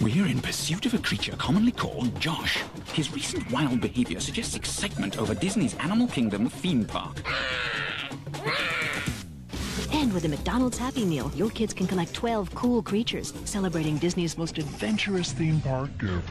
We're in pursuit of a creature commonly called Josh. His recent wild behavior suggests excitement over Disney's Animal Kingdom theme park. And with a McDonald's Happy Meal, your kids can collect 12 cool creatures, celebrating Disney's most adventurous theme park ever.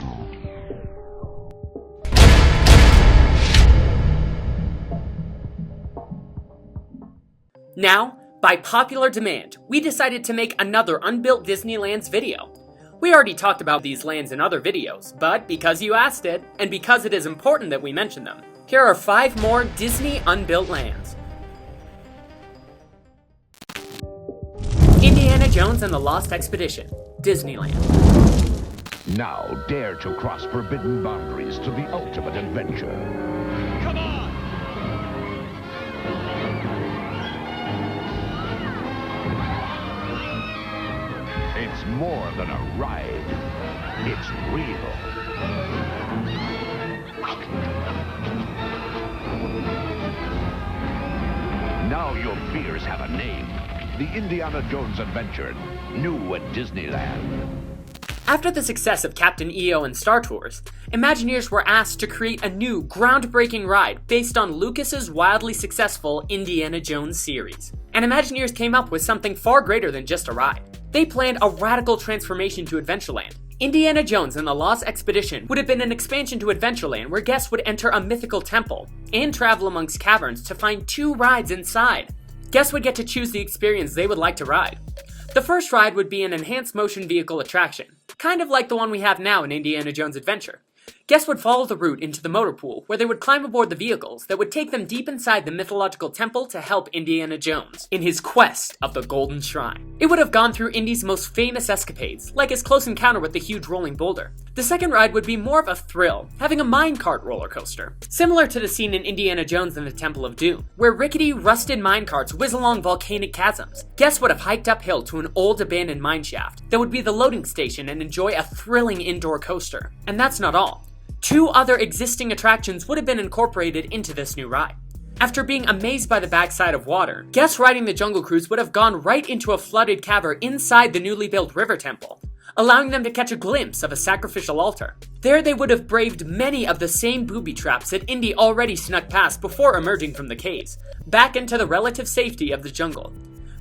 Now, by popular demand, we decided to make another Unbuilt Disneylands video. We already talked about these lands in other videos, but because you asked it, and because it is important that we mention them, here are 5 more Disney Unbuilt lands. Indiana Jones and the Lost Expedition, Disneyland. Now dare to cross forbidden boundaries to the ultimate adventure. Come on! It's more than a ride. It's real. Now your fears have a name. The Indiana Jones Adventure, new at Disneyland. After the success of Captain EO and Star Tours, Imagineers were asked to create a new, groundbreaking ride based on Lucas's wildly successful Indiana Jones series. And Imagineers came up with something far greater than just a ride. They planned a radical transformation to Adventureland. Indiana Jones and the Lost Expedition would have been an expansion to Adventureland where guests would enter a mythical temple and travel amongst caverns to find 2 rides inside. Guests would get to choose the experience they would like to ride. The first ride would be an enhanced motion vehicle attraction, kind of like the one we have now in Indiana Jones Adventure. Guests would follow the route into the motor pool, where they would climb aboard the vehicles that would take them deep inside the mythological temple to help Indiana Jones in his quest of the Golden Shrine. It would have gone through Indy's most famous escapades, like his close encounter with the huge rolling boulder. The second ride would be more of a thrill, having a minecart roller coaster, similar to the scene in Indiana Jones and the Temple of Doom, where rickety, rusted minecarts whiz along volcanic chasms. Guests would have hiked uphill to an old abandoned mineshaft that would be the loading station and enjoy a thrilling indoor coaster. And that's not all. 2 other existing attractions would have been incorporated into this new ride. After being amazed by the backside of water, guests riding the Jungle Cruise would have gone right into a flooded cavern inside the newly built River Temple, allowing them to catch a glimpse of a sacrificial altar. There they would have braved many of the same booby traps that Indy already snuck past before emerging from the caves, back into the relative safety of the jungle.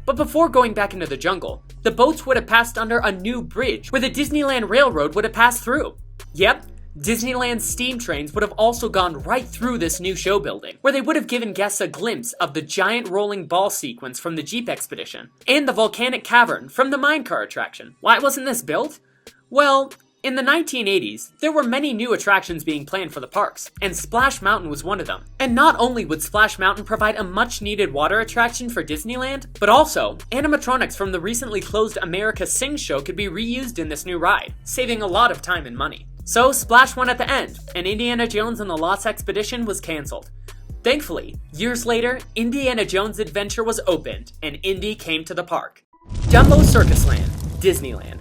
But before going back into the jungle, the boats would have passed under a new bridge where the Disneyland Railroad would have passed through. Yep, Disneyland's steam trains would have also gone right through this new show building, where they would have given guests a glimpse of the giant rolling ball sequence from the Jeep Expedition, and the volcanic cavern from the minecart attraction. Why wasn't this built? Well, in the 1980s, there were many new attractions being planned for the parks, and Splash Mountain was one of them. And not only would Splash Mountain provide a much-needed water attraction for Disneyland, but also, animatronics from the recently closed America Sing show could be reused in this new ride, saving a lot of time and money. So Splash won at the end, and Indiana Jones and the Lost Expedition was cancelled. Thankfully, years later, Indiana Jones Adventure was opened, and Indy came to the park. Dumbo Circus Land, Disneyland.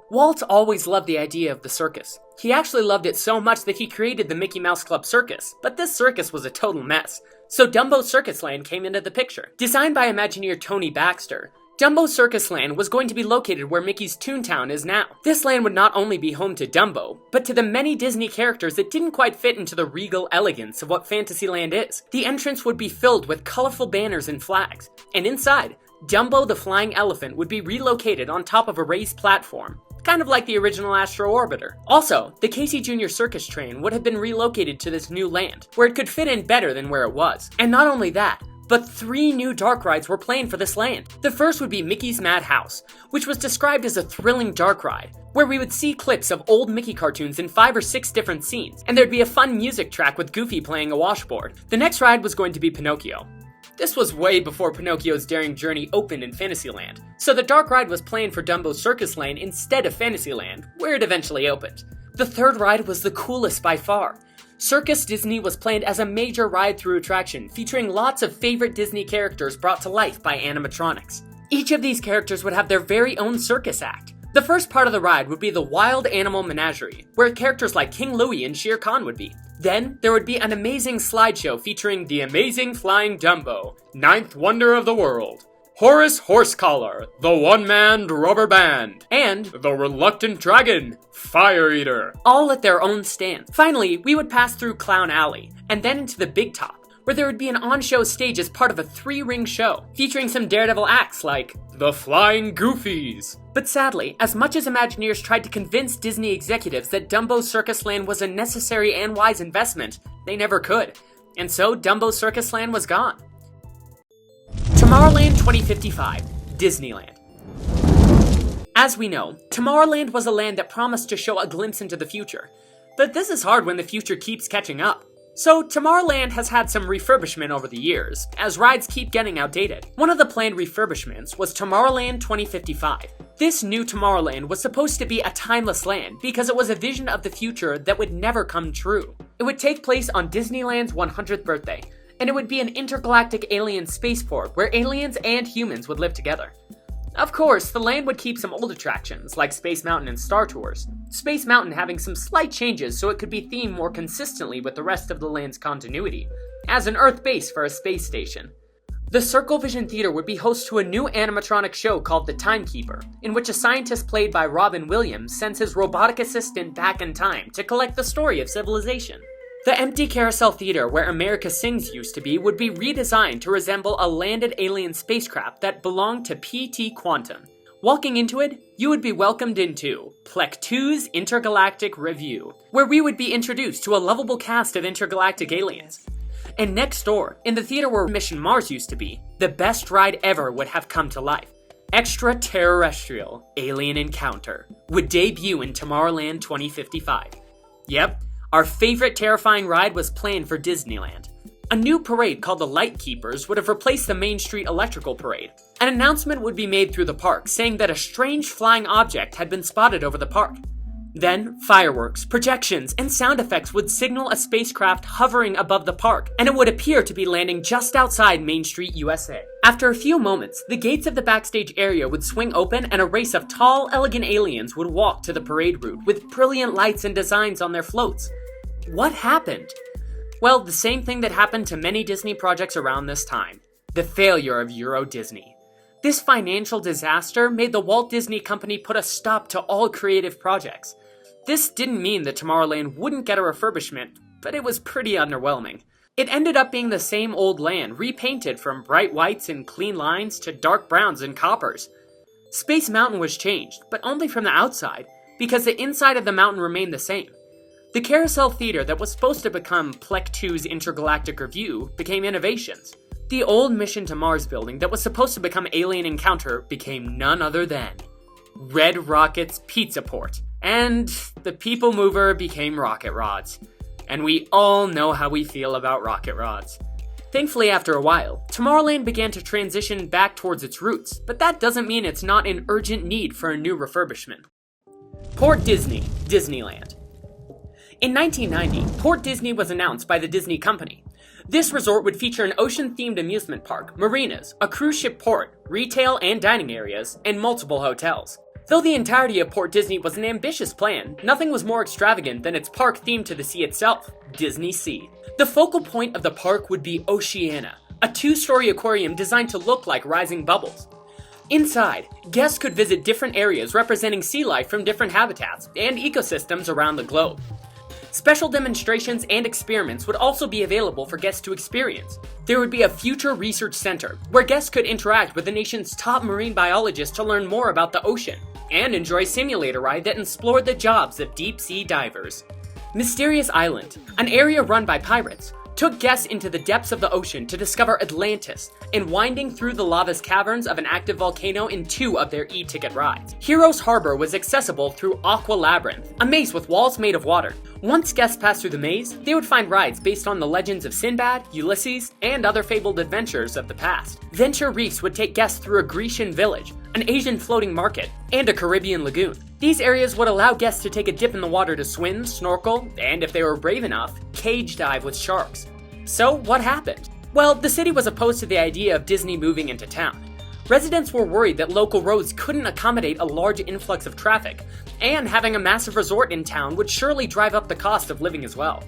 Walt always loved the idea of the circus. He actually loved it so much that he created the Mickey Mouse Club Circus, but this circus was a total mess. So Dumbo Circus Land came into the picture. Designed by Imagineer Tony Baxter, Dumbo Circus Land was going to be located where Mickey's Toontown is now. This land would not only be home to Dumbo, but to the many Disney characters that didn't quite fit into the regal elegance of what Fantasyland is. The entrance would be filled with colorful banners and flags, and inside, Dumbo the Flying Elephant would be relocated on top of a raised platform, kind of like the original Astro Orbiter. Also, the Casey Jr. Circus train would have been relocated to this new land, where it could fit in better than where it was. And not only that, but 3 new dark rides were planned for this land. The first would be Mickey's Mad House, which was described as a thrilling dark ride, where we would see clips of old Mickey cartoons in 5 or 6 different scenes, and there'd be a fun music track with Goofy playing a washboard. The next ride was going to be Pinocchio. This was way before Pinocchio's daring journey opened in Fantasyland, so the dark ride was planned for Dumbo Circus Land instead of Fantasyland, where it eventually opened. The third ride was the coolest by far. Circus Disney was planned as a major ride-through attraction featuring lots of favorite Disney characters brought to life by animatronics. Each of these characters would have their very own circus act. The first part of the ride would be the Wild Animal Menagerie, where characters like King Louie and Shere Khan would be. Then, there would be an amazing slideshow featuring the amazing flying Dumbo, 9th wonder of the world. Horace Horsecollar, the one-man rubber band, and the Reluctant Dragon, Fire Eater, all at their own stand. Finally, we would pass through Clown Alley, and then into the Big Top, where there would be an on-show stage as part of a 3-ring show, featuring some daredevil acts like the Flying Goofies. But sadly, as much as Imagineers tried to convince Disney executives that Dumbo Circus Land was a necessary and wise investment, they never could. And so Dumbo Circus Land was gone. Tomorrowland 2055, Disneyland. As we know, Tomorrowland was a land that promised to show a glimpse into the future. But this is hard when the future keeps catching up. So Tomorrowland has had some refurbishment over the years, as rides keep getting outdated. One of the planned refurbishments was Tomorrowland 2055. This new Tomorrowland was supposed to be a timeless land because it was a vision of the future that would never come true. It would take place on Disneyland's 100th birthday, and it would be an intergalactic alien spaceport where aliens and humans would live together. Of course, the land would keep some old attractions, like Space Mountain and Star Tours, Space Mountain having some slight changes so it could be themed more consistently with the rest of the land's continuity, as an Earth base for a space station. The Circle Vision Theater would be host to a new animatronic show called The Timekeeper, in which a scientist played by Robin Williams sends his robotic assistant back in time to collect the story of civilization. The empty Carousel Theater where America Sings used to be would be redesigned to resemble a landed alien spacecraft that belonged to PT Quantum. Walking into it, you would be welcomed into Plek 2's Intergalactic Review, where we would be introduced to a lovable cast of intergalactic aliens. And next door, in the theater where Mission Mars used to be, the best ride ever would have come to life. Extraterrestrial Alien Encounter would debut in Tomorrowland 2055. Yep. Our favorite terrifying ride was planned for Disneyland. A new parade called the Light Keepers would have replaced the Main Street Electrical Parade. An announcement would be made through the park saying that a strange flying object had been spotted over the park. Then, fireworks, projections, and sound effects would signal a spacecraft hovering above the park, and it would appear to be landing just outside Main Street, USA. After a few moments, the gates of the backstage area would swing open and a race of tall, elegant aliens would walk to the parade route with brilliant lights and designs on their floats. What happened? Well, the same thing that happened to many Disney projects around this time. The failure of Euro Disney. This financial disaster made the Walt Disney Company put a stop to all creative projects. This didn't mean that Tomorrowland wouldn't get a refurbishment, but it was pretty underwhelming. It ended up being the same old land, repainted from bright whites and clean lines to dark browns and coppers. Space Mountain was changed, but only from the outside, because the inside of the mountain remained the same. The Carousel Theater that was supposed to become Plek 2's Intergalactic Review became Innovations. The old Mission to Mars building that was supposed to become Alien Encounter became none other than Red Rocket's Pizza Port. And the People Mover became Rocket Rods. And we all know how we feel about Rocket Rods. Thankfully, after a while, Tomorrowland began to transition back towards its roots, but that doesn't mean it's not in urgent need for a new refurbishment. Port Disney, Disneyland. In 1990, Port Disney was announced by the Disney Company. This resort would feature an ocean-themed amusement park, marinas, a cruise ship port, retail and dining areas, and multiple hotels. Though the entirety of Port Disney was an ambitious plan, nothing was more extravagant than its park themed to the sea itself, Disney Sea. The focal point of the park would be Oceana, a 2-story aquarium designed to look like rising bubbles. Inside, guests could visit different areas representing sea life from different habitats and ecosystems around the globe. Special demonstrations and experiments would also be available for guests to experience. There would be a future research center, where guests could interact with the nation's top marine biologists to learn more about the ocean, and enjoy a simulator ride that explored the jobs of deep-sea divers. Mysterious Island, an area run by pirates, took guests into the depths of the ocean to discover Atlantis, and winding through the lava's caverns of an active volcano in 2 of their e-ticket rides. Heroes Harbor was accessible through Aqua Labyrinth, a maze with walls made of water. Once guests passed through the maze, they would find rides based on the legends of Sinbad, Ulysses, and other fabled adventures of the past. Venture Reefs would take guests through a Grecian village, an Asian floating market, and a Caribbean lagoon. These areas would allow guests to take a dip in the water to swim, snorkel, and if they were brave enough, cage dive with sharks. So what happened? Well, the city was opposed to the idea of Disney moving into town. Residents were worried that local roads couldn't accommodate a large influx of traffic, and having a massive resort in town would surely drive up the cost of living as well.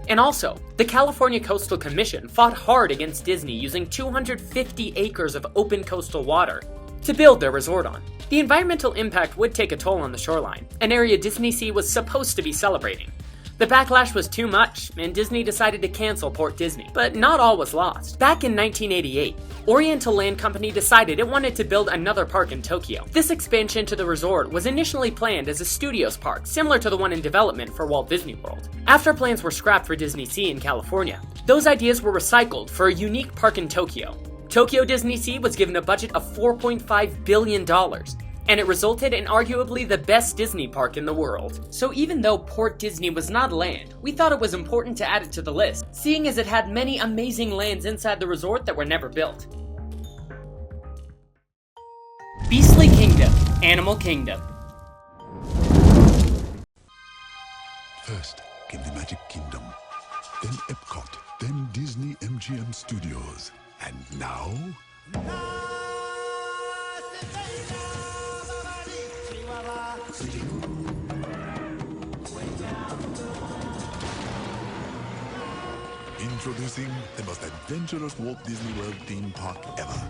And also, the California Coastal Commission fought hard against Disney using 250 acres of open coastal water to build their resort on. The environmental impact would take a toll on the shoreline, an area Disney Sea was supposed to be celebrating. The backlash was too much, and Disney decided to cancel Port Disney. But not all was lost. Back in 1988, Oriental Land Company decided it wanted to build another park in Tokyo. This expansion to the resort was initially planned as a studios park, similar to the one in development for Walt Disney World. After plans were scrapped for Disney Sea in California, those ideas were recycled for a unique park in Tokyo. Tokyo Disney Sea was given a budget of $4.5 billion, and it resulted in arguably the best Disney park in the world. So even though Port Disney was not land, we thought it was important to add it to the list, seeing as it had many amazing lands inside the resort that were never built. Beastly Kingdom, Animal Kingdom. First came the Magic Kingdom, then Epcot, then Disney MGM Studios, and now... Introducing the most adventurous Walt Disney World theme park ever.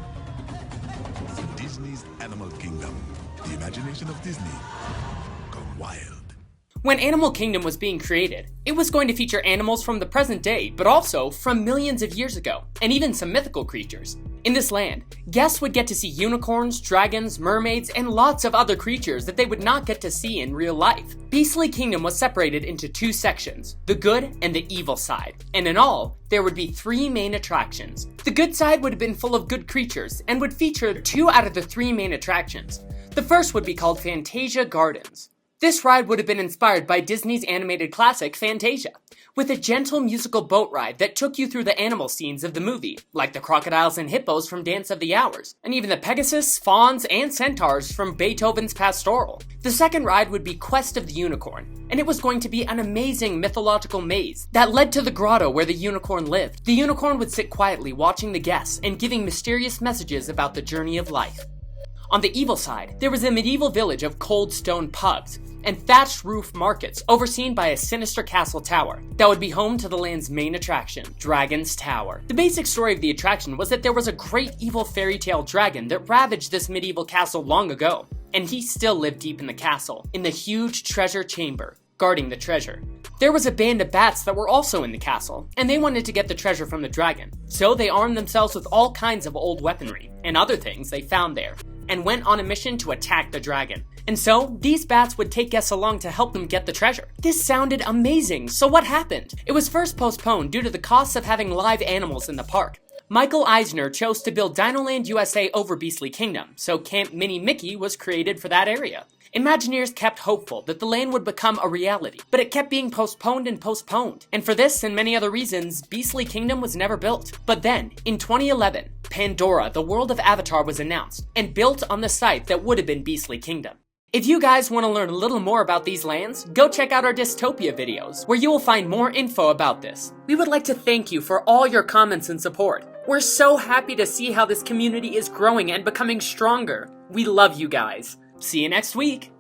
Disney's Animal Kingdom. The imagination of Disney gone wild. When Animal Kingdom was being created, it was going to feature animals from the present day, but also from millions of years ago, and even some mythical creatures. In this land, guests would get to see unicorns, dragons, mermaids, and lots of other creatures that they would not get to see in real life. Beastly Kingdom was separated into two sections, the good and the evil side, and in all, there would be 3 main attractions. The good side would have been full of good creatures, and would feature 2 out of the 3 main attractions. The first would be called Fantasia Gardens. This ride would have been inspired by Disney's animated classic Fantasia, with a gentle musical boat ride that took you through the animal scenes of the movie, like the crocodiles and hippos from Dance of the Hours, and even the Pegasus, fawns, and centaurs from Beethoven's Pastoral. The second ride would be Quest of the Unicorn, and it was going to be an amazing mythological maze that led to the grotto where the unicorn lived. The unicorn would sit quietly watching the guests and giving mysterious messages about the journey of life. On the evil side, there was a medieval village of cold stone pubs and thatched roof markets overseen by a sinister castle tower that would be home to the land's main attraction, Dragon's Tower. The basic story of the attraction was that there was a great evil fairy tale dragon that ravaged this medieval castle long ago, and he still lived deep in the castle, in the huge treasure chamber, guarding the treasure. There was a band of bats that were also in the castle, and they wanted to get the treasure from the dragon, so they armed themselves with all kinds of old weaponry and other things they found there, and went on a mission to attack the dragon. And so, these bats would take guests along to help them get the treasure. This sounded amazing, so what happened? It was first postponed due to the costs of having live animals in the park. Michael Eisner chose to build Dinoland USA over Beastly Kingdom, so Camp Mini Mickey was created for that area. Imagineers kept hopeful that the land would become a reality, but it kept being postponed and postponed. And for this and many other reasons, Beastly Kingdom was never built. But then, in 2011, Pandora, the world of Avatar, was announced and built on the site that would have been Beastly Kingdom. If you guys want to learn a little more about these lands, go check out our Dystopia videos, where you will find more info about this. We would like to thank you for all your comments and support. We're so happy to see how this community is growing and becoming stronger. We love you guys. See you next week.